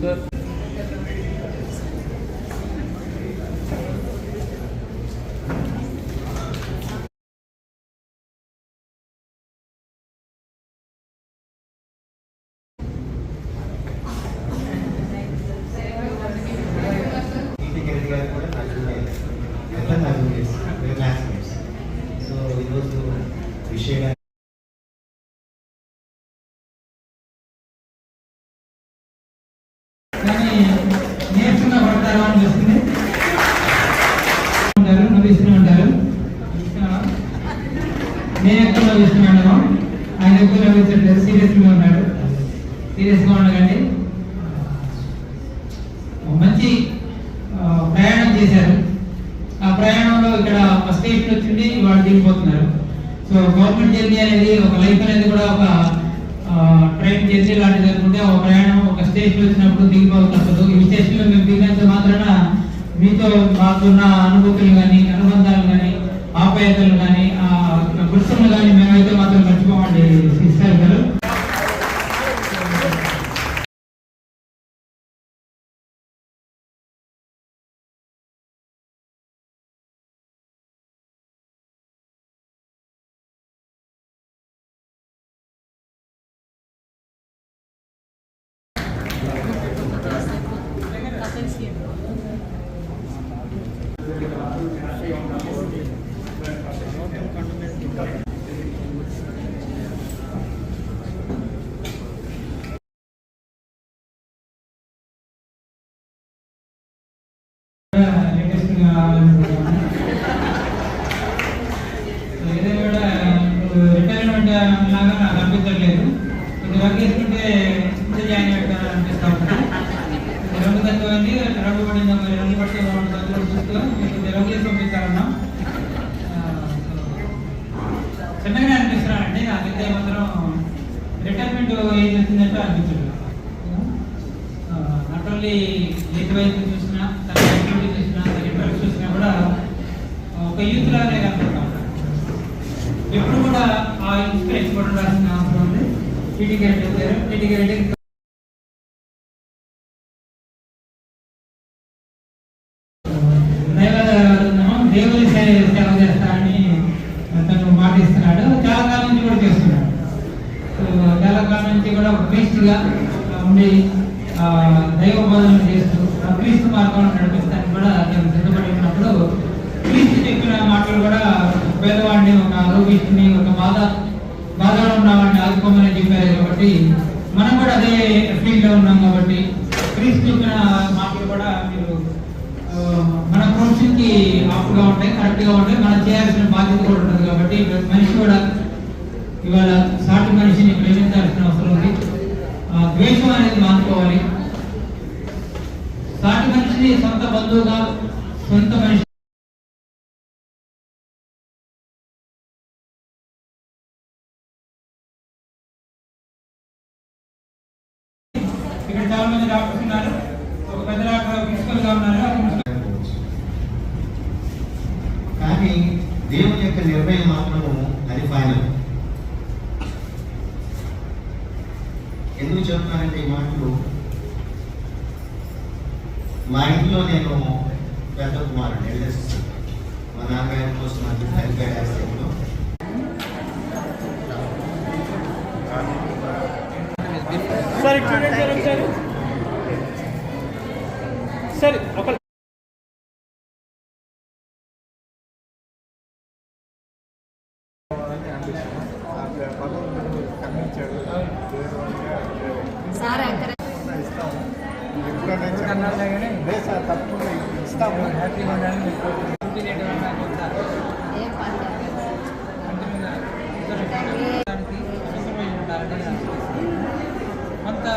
So ఈరోజు విషయంగా నేర్చుకున్న పడతారు అనిపిస్తుంది. నవ్విస్తూనే ఉంటారు. నేను ఎక్కువ నవ్విస్తున్నాను, ఆయన ఎక్కువ నవ్వించట్లేదు. సీరియస్గా ఉన్నాడు. సీరియస్గా ఉండకండి. మంచి ప్రయాణం చేశారు. ఆ ప్రయాణంలో ఇక్కడ ఒక స్టేషన్ వచ్చింది, వాళ్ళు దిగిపోతున్నారు. సో గవర్నమెంట్ జర్నీ అనేది ఒక లైఫ్ అనేది కూడా ఒక ట్రైన్ జర్నీ లాంటిది అనుకుంటే ఒక ప్రయాణం ఒక స్టేషన్ వచ్చినప్పుడు దిగిపోవాలి తప్పదు. ఈ స్టేషన్లో మేము దిగినంత మాత్రాన మీతో మాకున్న అనుభూతులు కానీ అనుబంధాలు కానీ ఆప్యాయతలు కానీ గుర్తులు కానీ మేమైతే మాత్రం మర్చిపోమండి సిస్టర్ గారు. రిటైర్మెంట్ లాగా నాకు అనిపించట్లేదు. ఇది వర్క్ చేసుకుంటే జాయిన్ అవుతాను అనిపిస్తా ఉంటుంది. రెండు తక్కువైంది, రెండు పడింది, మరి రెండు పట్టుకుని రెండు తక్కువ చూస్తూ మీకు వర్క్ చేసి పంపించాలన్నా చిన్నగానే అనిపిస్తున్నానండి. నాకైతే మాత్రం రిటైర్మెంట్ ఏజ్ వచ్చిందంటే అనిపించదు. నాట్ ఓన్లీ ఏజ్ వైజ్ చూసినా, తన యాక్టివిటీ చూసినా, తన ఇంటర్వ్యూ చూసినా కూడా ఒక యూత్ లాగానే కనుకుంటాం. ఎప్పుడు కూడా ఆ ఇన్స్పిరేషన్ కూడా రాసిన అవసరం ఉంది. టీటీకే రెడ్డి దేవుని సేవ చేస్తానని తను మాటిస్తున్నాడు. చాలా కాలం నుంచి కూడా చేస్తున్నాడు. చాలా కాలం నుంచి కూడా ఒక క్రీస్తుగా ఉండి దైవ బోధన చేస్తూ క్రీస్తు మార్గంలో నడిపిస్తానికి కూడా తను సిద్ధపడి ఉన్నప్పుడు క్రీస్తు చెప్పిన మాటలు కూడా పేదవాడిని, ఒక ఆరోగ్యని, ఒక బాధలో ఉన్నవాడిని ఆదుకోమని చెప్పారు. కాబట్టి మనం కూడా అదే ఫీల్డ్ లో ఉన్నాం. కాబట్టి క్రీస్తు చెప్పిన మాటలు కూడా మీరు మన ప్రొఫెషన్కి ఆఫ్గా ఉంటాయి, కరెక్ట్గా ఉంటాయి. మనం చేయాల్సిన బాధ్యత కూడా ఉంటుంది. కాబట్టి మనిషి కూడా ఇవాళ సాటి మనిషిని ప్రేమించాల్సిన అవసరం ఉంది. ద్వేషం అనేది మానుకోవాలి. సాటి మనిషిని సొంత బంధువుగా, సొంత మనిషి ఇక్కడ చాలా మంది డాక్టర్స్ ఉన్నారు. ఒక పెద్ద డాక్టర్ ప్రిన్సిపల్ గా ఉన్నారు. కానీ దేవుని యొక్క నిర్ణయం మాత్రము అది ఫైనల్. ఎందుకు చెప్తానంటే ఈ మాటలు, మా ఇంట్లో నేను పెద్ద కుమారుడు, ఎల్డెస్ట్. మా నాన్నగారి కోసం హెల్ప్లో సరే చూడండి సరే ఒక తప్పకుండా ఇస్తాము. కొంత